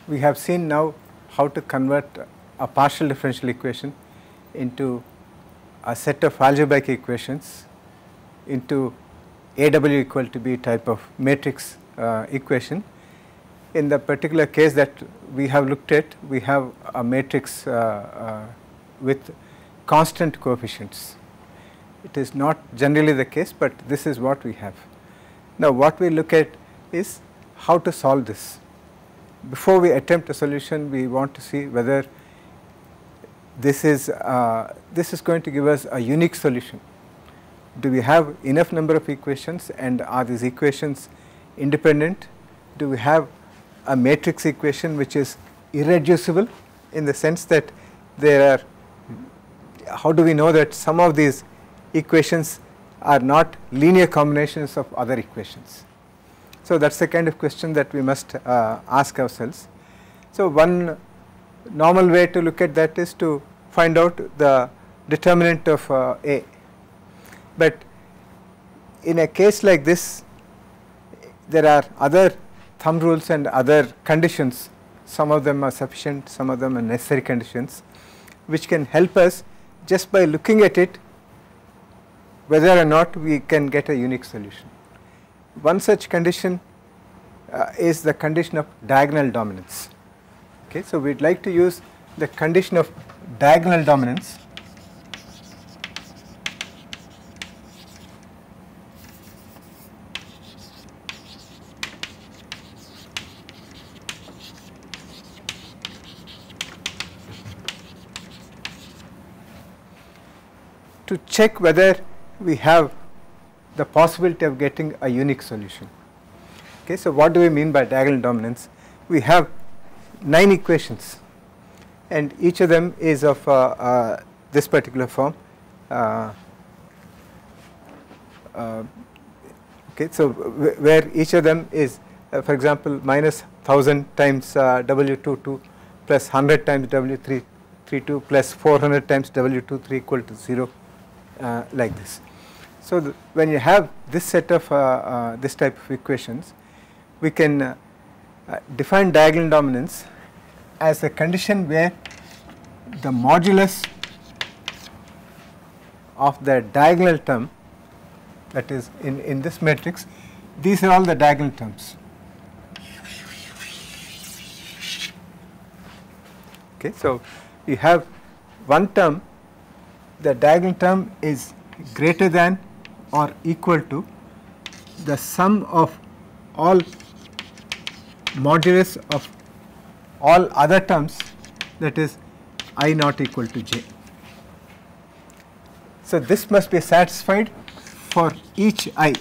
we have seen now how to convert a partial differential equation into a set of algebraic equations into AW equal to B type of matrix equation. In the particular case that we have looked at, we have a matrix with constant coefficients. It is not generally the case, but this is what we have. Now, what we look at is how to solve this. Before we attempt a solution, we want to see whether this is going to give us a unique solution. Do we have enough number of equations, and are these equations independent? Do we have a matrix equation which is irreducible, in the sense that there are, how do we know that some of these equations are not linear combinations of other equations? So, that is the kind of question that we must ask ourselves. So, one normal way to look at that is to find out the determinant of A. But in a case like this, there are other thumb rules and other conditions. Some of them are sufficient, some of them are necessary conditions, which can help us just by looking at it whether or not we can get a unique solution. One such condition is the condition of diagonal dominance. Okay, so, we would like to use the condition of diagonal dominance to check whether we have the possibility of getting a unique solution. Okay, so, what do we mean by diagonal dominance? We have 9 equations, and each of them is of this particular form. Okay, so, where each of them is for example, minus 1000 times W22 plus 100 times W32 plus 400 times W23 equal to 0, like this. So, when you have this set of this type of equations, we can define diagonal dominance as a condition where the modulus of the diagonal term, that is in this matrix, these are all the diagonal terms. Okay, so, you have one term, the diagonal term is greater than or equal to the sum of all modulus of all other terms, that is I not equal to j. So, this must be satisfied for each I.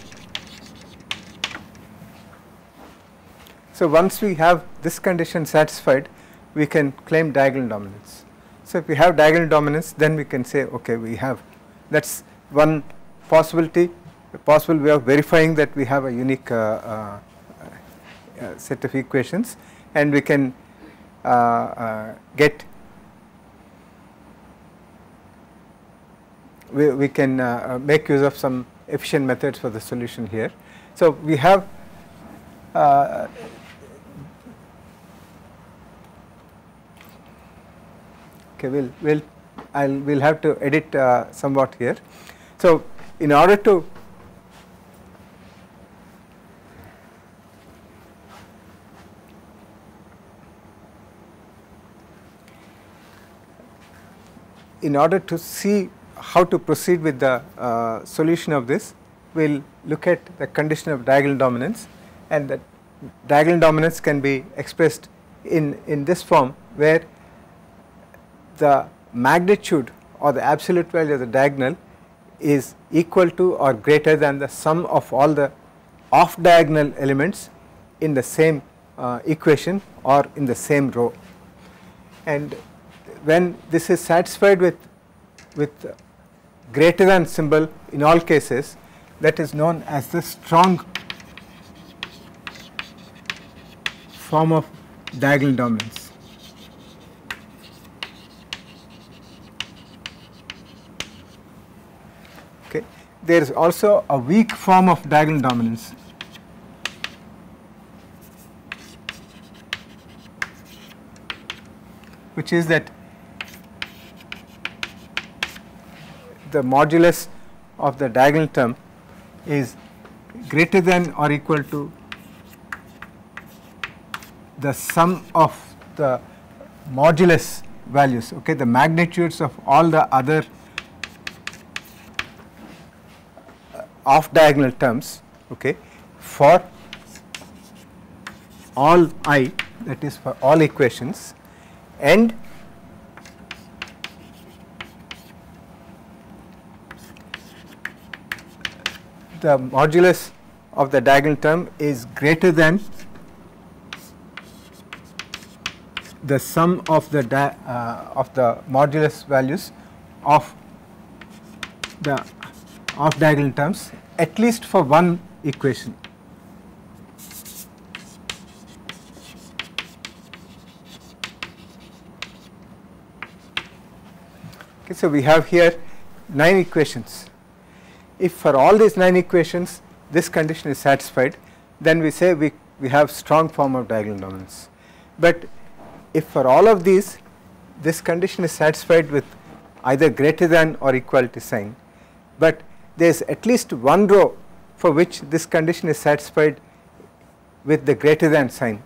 So, once we have this condition satisfied, we can claim diagonal dominance. So, if we have diagonal dominance, then we can say, okay, we have, that is one possibility, a possible way of verifying that we have a unique set of equations, and we can get, we can make use of some efficient methods for the solution here. So, we have okay, we'll have to edit somewhat here. So, in order to see how to proceed with the solution of this, we will look at the condition of diagonal dominance, and that diagonal dominance can be expressed in this form, where the magnitude or the absolute value of the diagonal is equal to or greater than the sum of all the off diagonal elements in the same equation or in the same row. And when this is satisfied with greater than symbol in all cases, that is known as the strong form of diagonal dominance. Okay. There is also a weak form of diagonal dominance. which is that the modulus of the diagonal term is greater than or equal to the sum of the modulus values, okay, the magnitudes of all the other off diagonal terms, okay, for all I, that is for all equations, and the modulus of the diagonal term is greater than the sum of the modulus values of the off diagonal terms, at least for one equation. Okay, so we have here 9 equations. If for all these 9 equations this condition is satisfied, then we say we have strong form of diagonal dominance. But if for all of these this condition is satisfied with either greater than or equality sign, but there is at least one row for which this condition is satisfied with the greater than sign,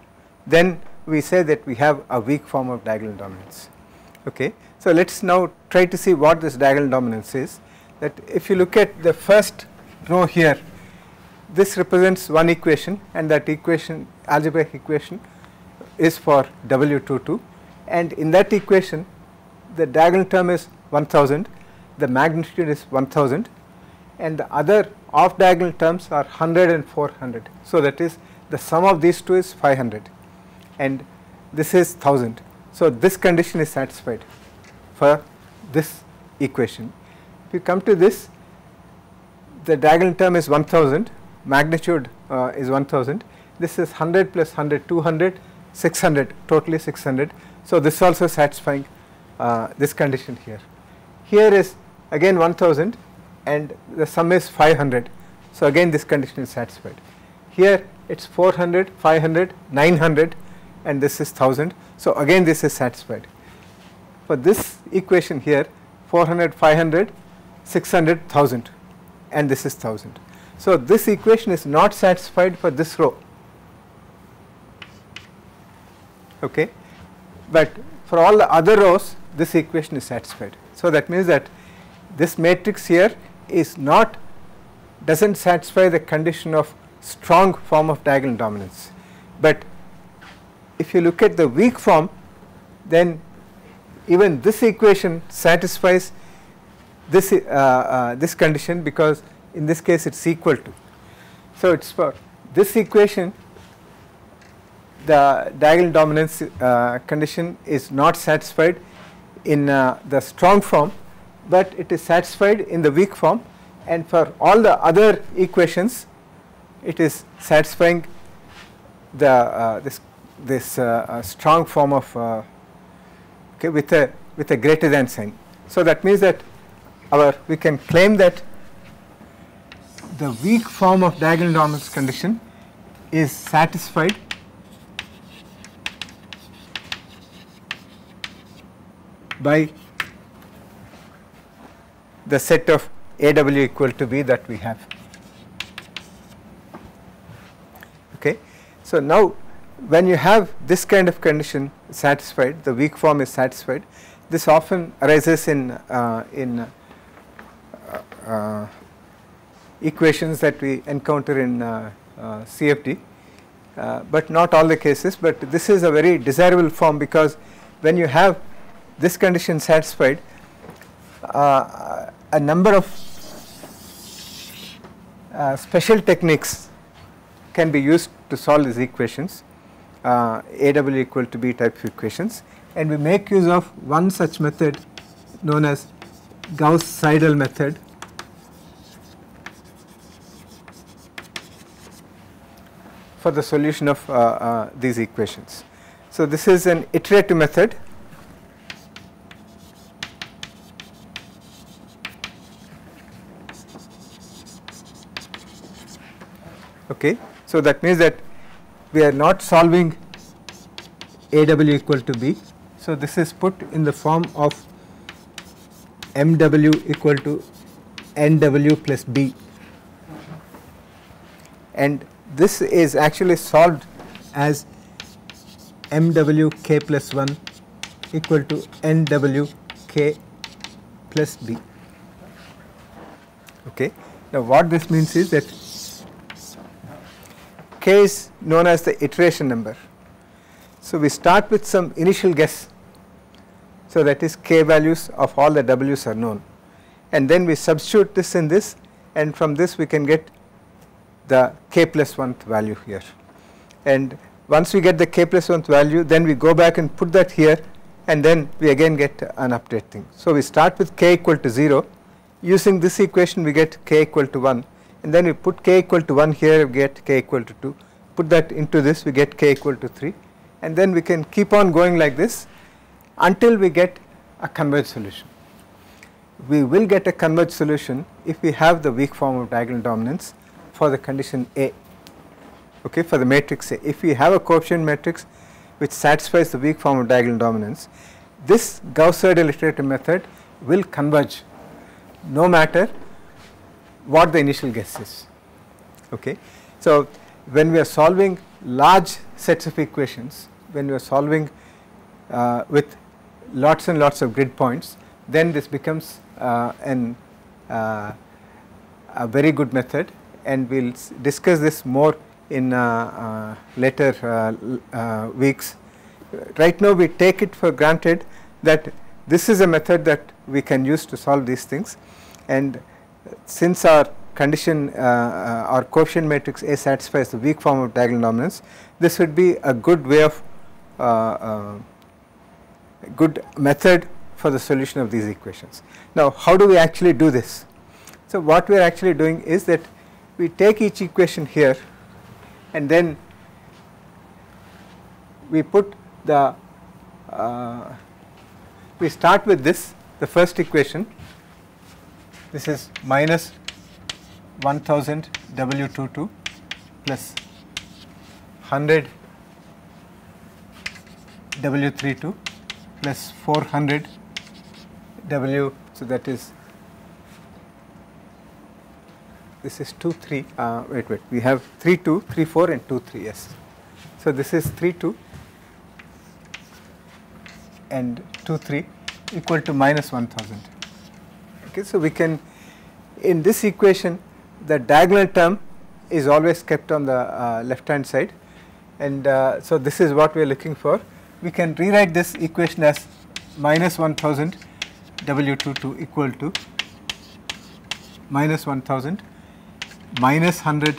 then we say that we have a weak form of diagonal dominance. Okay. So, let us now try to see what this diagonal dominance is. That if you look at the first row here, this represents one equation, and that equation, algebraic equation, is for W22, and in that equation the diagonal term is 1000, the magnitude is 1000, and the other off diagonal terms are 100 and 400. So, that is the sum of these two is 500 and this is 1000. So, this condition is satisfied for this equation. If you come to this, the diagonal term is 1000, magnitude is 1000, this is 100 plus 100, 200, 600, totally 600. So, this is also satisfying this condition here. Here is again 1000 and the sum is 500. So, again this condition is satisfied. Here it is 400, 500, 900 and this is 1000. So, again this is satisfied. For this equation here 400, 500, 600, 1000 and this is 1000. So, this equation is not satisfied for this row, okay, but for all the other rows this equation is satisfied. So, that means that this matrix here is not, does not satisfy the condition of strong form of diagonal dominance, but if you look at the weak form, then even this equation satisfies this this condition, because in this case it is equal to. So, it is for this equation the diagonal dominance condition is not satisfied in the strong form, but it is satisfied in the weak form, and for all the other equations it is satisfying the this strong form of okay, with a greater than sign. So, that means that we can claim that the weak form of diagonal dominance condition is satisfied by the set of AW equal to B that we have. Okay. So, now when you have this kind of condition satisfied, the weak form is satisfied. This often arises in equations that we encounter in CFD, but not all the cases. But this is a very desirable form, because when you have this condition satisfied, a number of special techniques can be used to solve these equations, AW equal to B type of equations, and we make use of one such method known as Gauss-Seidel method, for the solution of these equations. So, this is an iterative method. Okay. So, that means that we are not solving AW equal to B. So, this is put in the form of mw equal to nw plus b, and this is actually solved as mw k plus 1 equal to nw k plus b. Okay. Now, what this means is that k is known as the iteration number. So, we start with some initial guess. So, that is k values of all the w's are known, and then we substitute this in this, and from this we can get the k plus 1th value here. And once we get the k plus 1th value, then we go back and put that here, and then we again get an update thing. So, we start with k equal to 0. Using this equation we get k equal to 1, and then we put k equal to 1 here, we get k equal to 2, put that into this, we get k equal to 3, and then we can keep on going like this until we get a converged solution. We will get a converged solution if we have the weak form of diagonal dominance for the condition A, okay, for the matrix A. If we have a coefficient matrix which satisfies the weak form of diagonal dominance, this Gauss-Seidel iterative method will converge no matter what the initial guess is. Okay. So, when we are solving large sets of equations, when we are solving with lots and lots of grid points, then this becomes a very good method, and we will discuss this more in later weeks. Right now we take it for granted that this is a method that we can use to solve these things, and since our condition our coefficient matrix A satisfies the weak form of diagonal dominance, this would be a good way of good method for the solution of these equations. Now, how do we actually do this? So, what we are actually doing is that we take each equation here, and then we put the we start with this, the first equation. This is minus 1000 W22 plus 100 W32 plus 400 W, so that is, this is 2 3, wait, we have 3 2, 3 4 and 2 3, yes. So, this is 3 2 and 2 3 equal to minus 1000. Okay, so, we can, in this equation the diagonal term is always kept on the left hand side, and so this is what we are looking for. We can rewrite this equation as minus 1000 W22 equal to minus 1000 minus 100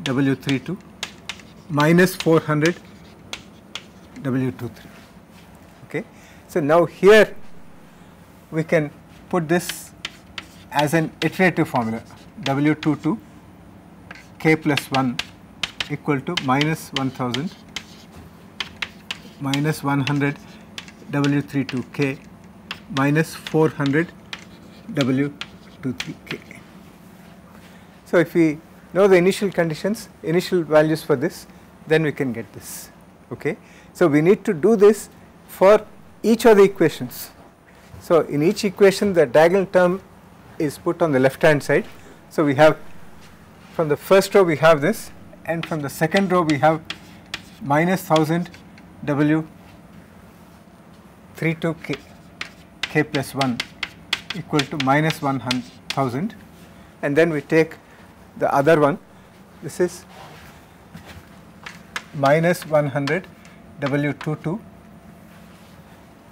W32 minus 400 W23. Okay. So, now here we can put this as an iterative formula, W22 k plus 1 equal to minus 1000 minus 100 W32 k minus 400 W23 k. So, if we know the initial conditions, initial values for this, then we can get this. Okay. So, we need to do this for each of the equations. So, in each equation the diagonal term is put on the left hand side. So, we have from the first row we have this, and from the second row we have minus 1000 W32 k plus 1 equal to minus 1000, and then we take the other one, this is minus 100 W22,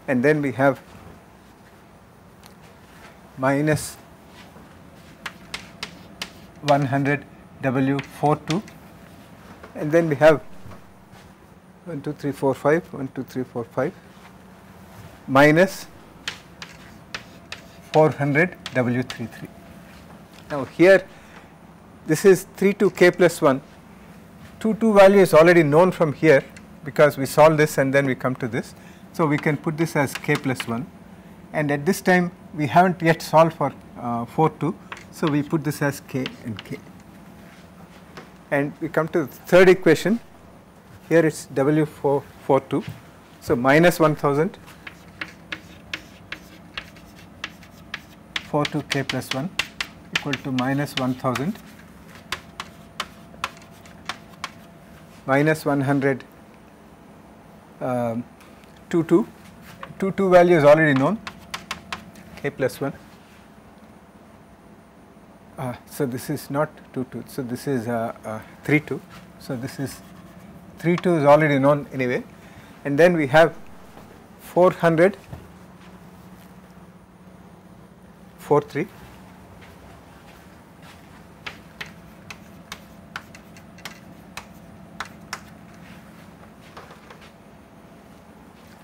and then we have minus 100 W42, and then we have 1 2 3 4 5 1 2 3 4 5 minus 400 W33. Now, here this is 3 2 k plus 1, 2 2 value is already known from here because we solve this and then we come to this. So, we can put this as k plus 1, and at this time we have not yet solved for 4 2. So, we put this as k and k, and we come to the third equation. Here it is W442. So, minus 1000 42 k plus 1 equal to minus 1000 minus 100 22 value is already known, k plus 1. So, this is not 22, so this is 32. So, this is 32 is already known anyway, and then we have 400 43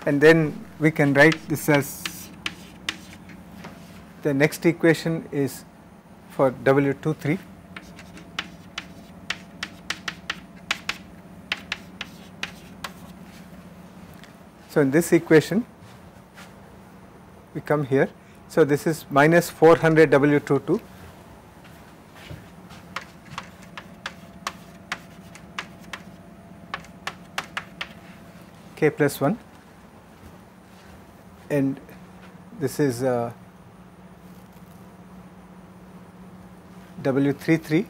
and then we can write this as the next equation is for W23. So, in this equation we come here. So, this is minus 400 W22 k plus 1, and this is W33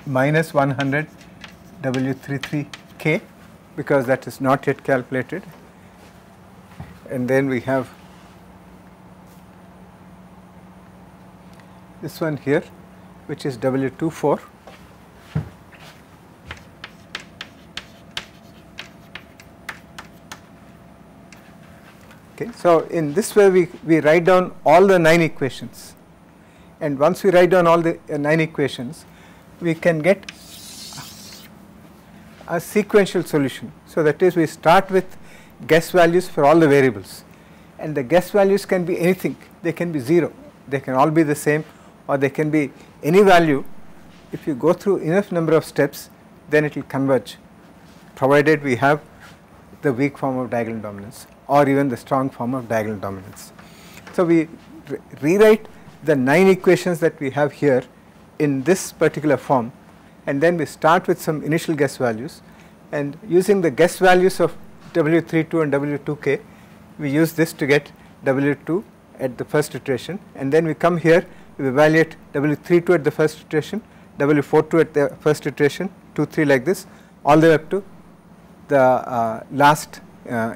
minus 100 W33k, because that is not yet calculated, and then we have this one here which is W24 . Okay. So, in this way we write down all the 9 equations, and once we write down all the 9 equations we can get a sequential solution. So, that is, we start with guess values for all the variables, and the guess values can be anything. They can be 0, they can all be the same, or they can be any value. If you go through enough number of steps, then it will converge, provided we have the weak form of diagonal dominance or even the strong form of diagonal dominance. So, we rewrite the 9 equations that we have here in this particular form, and then we start with some initial guess values, and using the guess values of W32 and W2k, we use this to get W2 at the first iteration, and then we come here, we evaluate W32 at the first iteration, W42 at the first iteration, 2, 3 like this, all the way up to the last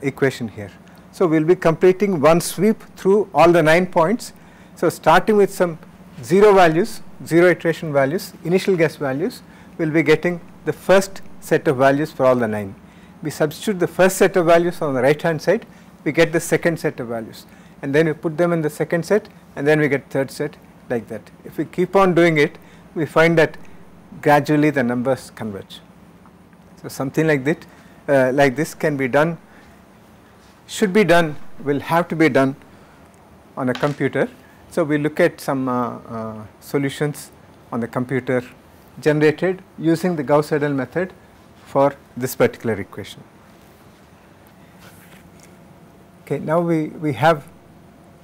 equation here. So, we will be completing one sweep through all the 9 points. So, starting with some 0 values, 0 iteration values, initial guess values, we will be getting the first set of values for all the 9. We substitute the first set of values on the right hand side, we get the second set of values, and then we put them in the second set, and then we get third set, like that. If we keep on doing it, we find that gradually the numbers converge. So, something like this can be done, should be done, will have to be done on a computer. So, we look at some solutions on the computer generated using the Gauss-Seidel method for this particular equation. Okay, now we have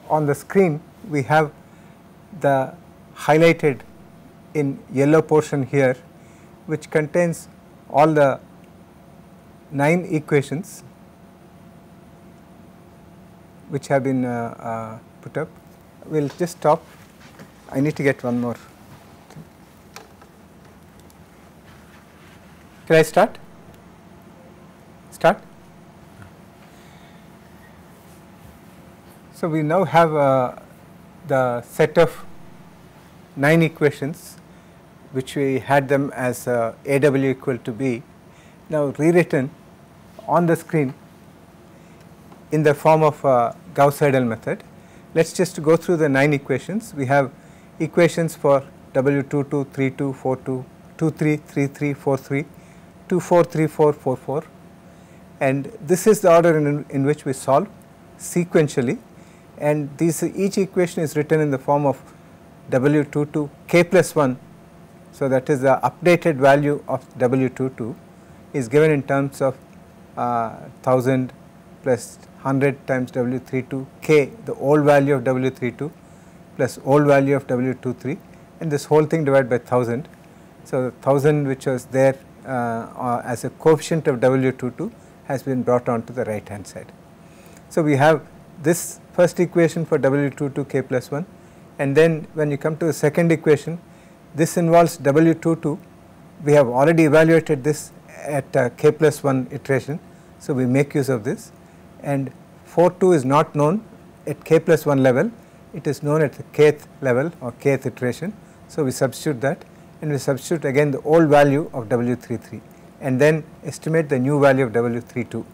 on the screen, we have the highlighted in yellow portion here, which contains all the 9 equations which have been put up. We will just stop. I need to get one more. Can I start? Start. So, we now have the set of 9 equations which we had them as AW equal to B, now rewritten on the screen in the form of Gauss-Seidel method. Let us just go through the 9 equations. We have equations for W22, 32, 42, 23, 33, 43, 24, 34, 44, and this is the order in which we solve sequentially, and each equation is written in the form of W22 k plus 1. So, that is the updated value of W22 is given in terms of 1000 plus 100 times W32 k, the old value of W32 plus old value of W23, and this whole thing divided by 1000. So, the 1000 which was there as a coefficient of W22 has been brought on to the right hand side. So, we have this first equation for W22 k plus 1, and then when you come to the second equation, this involves W22. We have already evaluated this at k plus 1 iteration. So, we make use of this, and 4.2 is not known at k plus 1 level, it is known at the kth level or kth iteration. So, we substitute that, and we substitute again the old value of W33 and then estimate the new value of W32,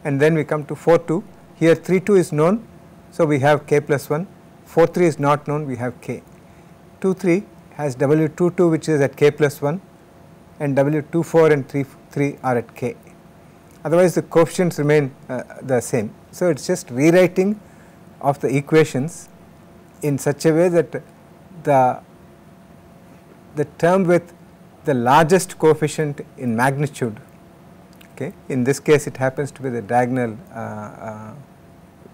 and then we come to 4.2. Here 3.2 is known, so we have k plus 1, 4.3 is not known, we have k. 2.3 has W22 which is at k plus 1, and W24 and 3.3 are at k. Otherwise, the coefficients remain the same. So, it is just rewriting of the equations in such a way that the term with the largest coefficient in magnitude, okay, in this case it happens to be the diagonal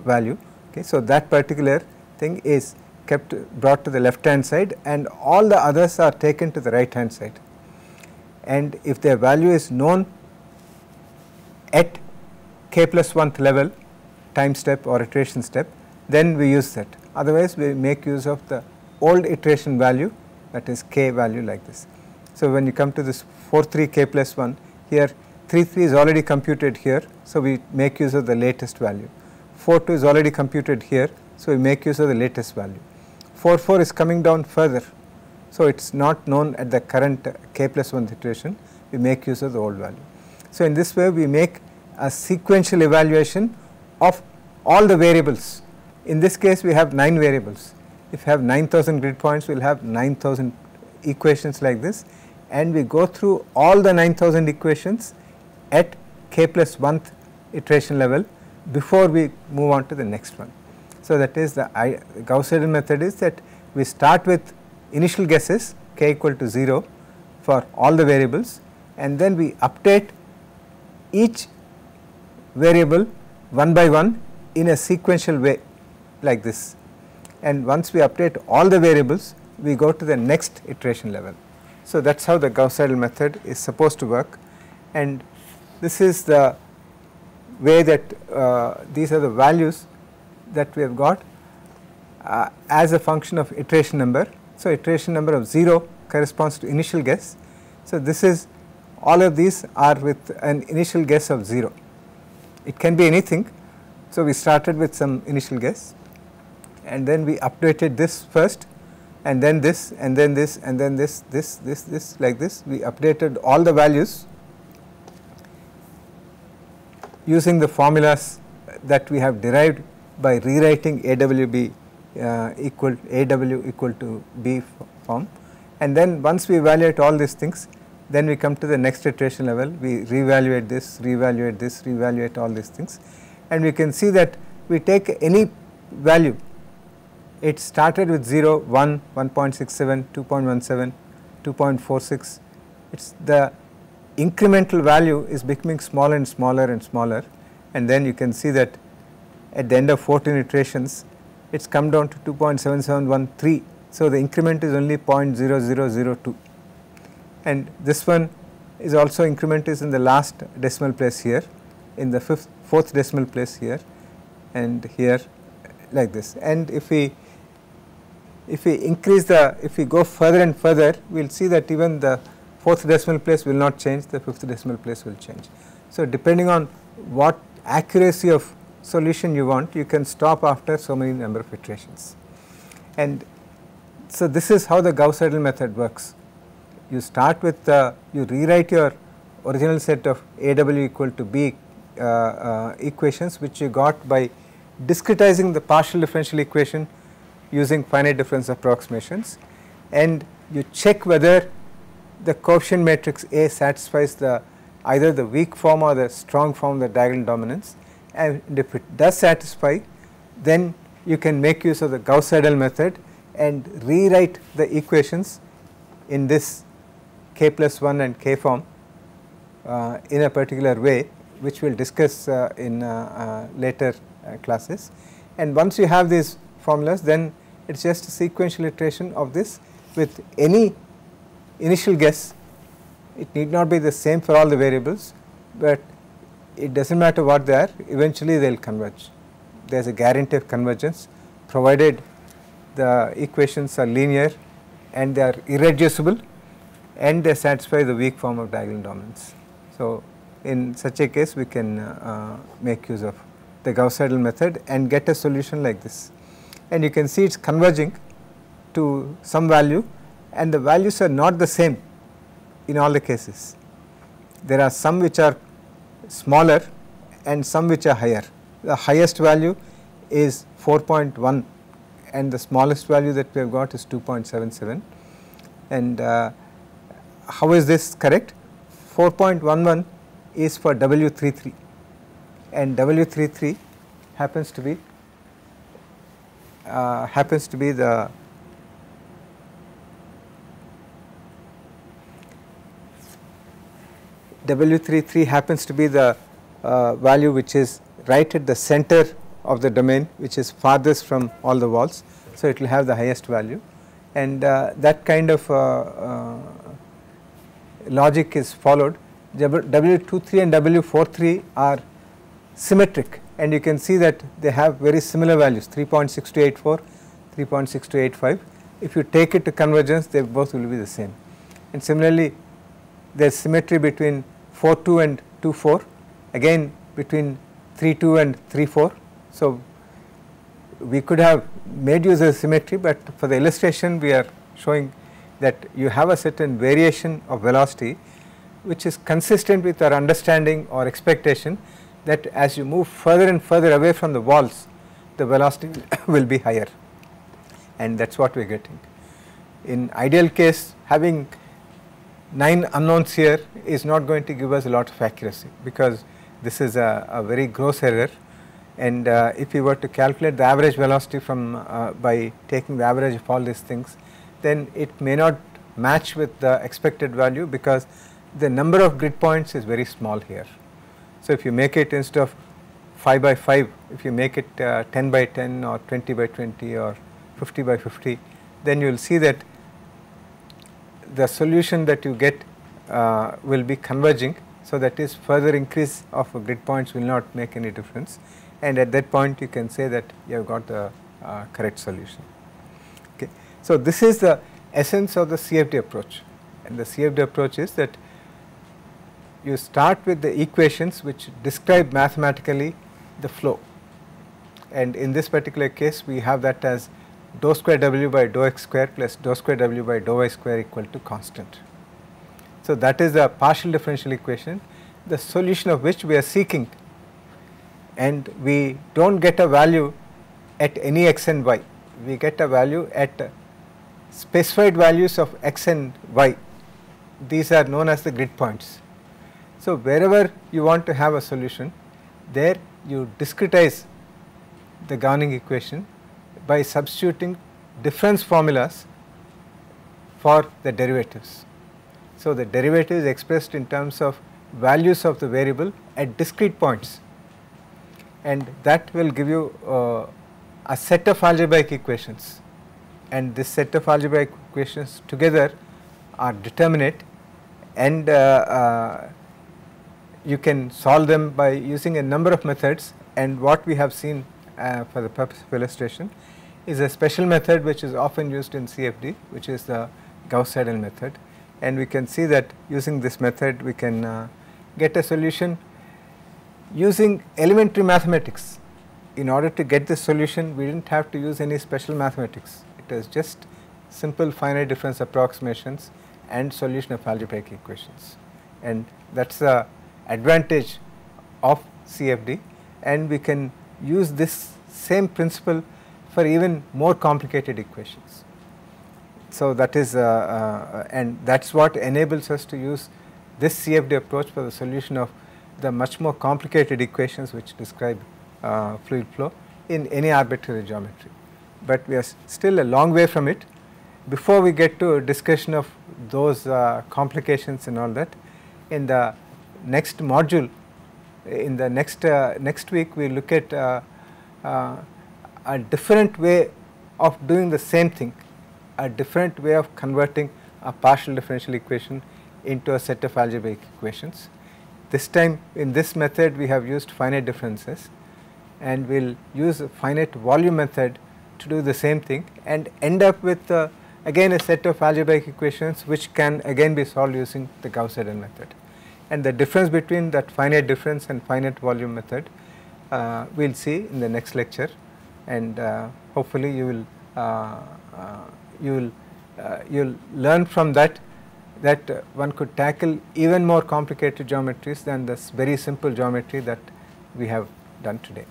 value. Okay, so, that particular thing is brought to the left hand side, and all the others are taken to the right hand side, and if their value is known at k plus 1th level time step or iteration step, then we use that. Otherwise, we make use of the old iteration value, that is k value like this. So, when you come to this 4.3 k plus 1, here 3.3 is already computed here. So, we make use of the latest value. 4.2 is already computed here. So, we make use of the latest value. 4.4 is coming down further. So, it is not known at the current k plus 1th iteration, we make use of the old value. So, in this way we make a sequential evaluation of all the variables. In this case we have 9 variables. If you have 9,000 grid points, we will have 9,000 equations like this, and we go through all the 9,000 equations at k plus 1th iteration level before we move on to the next one. So, that is the Gauss-Seidel method is that we start with initial guesses k equal to 0 for all the variables, and then we update each variable one by one in a sequential way like this, and once we update all the variables we go to the next iteration level. So, that is how the Gauss-Seidel method is supposed to work, and this is the way that these are the values that we have got as a function of iteration number. So, iteration number of 0 corresponds to initial guess. So, this is all of these are with an initial guess of 0. It can be anything. So, we started with some initial guess, and then we updated this first, and then this, and then this, and then this like this. We updated all the values using the formulas that we have derived by rewriting AWB AW equal to B form, and then once we evaluate all these things, then we come to the next iteration level. We reevaluate this, reevaluate all these things, and we can see that we take any value. It started with 0, 1, 1.67, 2.17, 2.46. It's the incremental value is becoming smaller and smaller and smaller, and then you can see that at the end of 14 iterations it has come down to 2.7713. So, the increment is only 0.0002, and this one is also increment is in the last decimal place here, in the fourth decimal place here, and here like this. And if we increase if we go further and further, we will see that even the fourth decimal place will not change, the fifth decimal place will change. So, depending on what accuracy of solution you want, you can stop after so many number of iterations. And so, this is how the Gauss-Seidel method works. You start with you rewrite your original set of AW equal to B equations, which you got by discretizing the partial differential equation using finite difference approximations, and you check whether the coefficient matrix A satisfies either the weak form or the strong form of the diagonal dominance, and if it does satisfy, then you can make use of the Gauss-Seidel method and rewrite the equations in this k plus 1 and k form in a particular way, which we will discuss in later classes. And once you have these formulas, then it is just a sequential iteration of this with any initial guess It need not be the same for all the variables, but it does not matter what they are, eventually they will converge. There is a guarantee of convergence provided the equations are linear and they are irreducible and they satisfy the weak form of diagonal dominance. So, in such a case we can make use of the Gauss-Seidel method and get a solution like this. And you can see it is converging to some value, and the values are not the same in all the cases. There are some which are smaller and some which are higher. The highest value is 4.1 and the smallest value that we have got is 2.77. And how is this correct? 4.11 is for W33 and W33 happens to be the W33 happens to be the value which is right at the center of the domain, which is farthest from all the walls. So, it will have the highest value, and that kind of logic is followed. W23 and W43 are symmetric, and you can see that they have very similar values 3.6284, 3.6285. If you take it to convergence, they both will be the same. And similarly, there is symmetry between 4.2 and 2.4, again between 3.2 and 3.4. So, we could have made use of symmetry, but for the illustration we are showing that you have a certain variation of velocity which is consistent with our understanding or expectation that as you move further and further away from the walls, the velocity will be higher, and that is what we are getting. In ideal case, having 9 unknowns here is not going to give us a lot of accuracy, because this is a very gross error, and if we were to calculate the average velocity from by taking the average of all these things, then it may not match with the expected value, because the number of grid points is very small here. So, if you make it instead of 5 by 5, if you make it 10 by 10 or 20 by 20 or 50 by 50, then you will see that the solution that you get will be converging. So, that is further increase of grid points will not make any difference, and at that point you can say that you have got the correct solution. Okay. So, this is the essence of the CFD approach, and the CFD approach is that you start with the equations which describe mathematically the flow, and in this particular case we have that as dou square W by dou x square plus dou square W by dou y square equal to constant. So, that is the partial differential equation, the solution of which we are seeking, and we do not get a value at any x and y, we get a value at specified values of x and y. These are known as the grid points. So, wherever you want to have a solution, there you discretize the governing equation by substituting difference formulas for the derivatives. So, the derivative is expressed in terms of values of the variable at discrete points, and that will give you a set of algebraic equations, and this set of algebraic equations together are determinate, and you can solve them by using a number of methods. And what we have seen for the purpose of illustration is a special method which is often used in CFD, which is the Gauss-Seidel method, and we can see that using this method we can get a solution using elementary mathematics. In order to get this solution, we did not have to use any special mathematics, it is just simple finite difference approximations and solution of algebraic equations, and that is the advantage of CFD, and we can use this same principle for even more complicated equations. So, that is and that is what enables us to use this CFD approach for the solution of the much more complicated equations which describe fluid flow in any arbitrary geometry. But we are still a long way from it. Before we get to a discussion of those complications and all that, in the next module, in the next week we look at a different way of doing the same thing, a different way of converting a partial differential equation into a set of algebraic equations. This time in this method we have used finite differences, and we will use a finite volume method to do the same thing and end up with again a set of algebraic equations which can again be solved using the Gauss-Seidel method. And the difference between that finite difference and finite volume method we will see in the next lecture, and hopefully you will learn from that one could tackle even more complicated geometries than this very simple geometry that we have done today.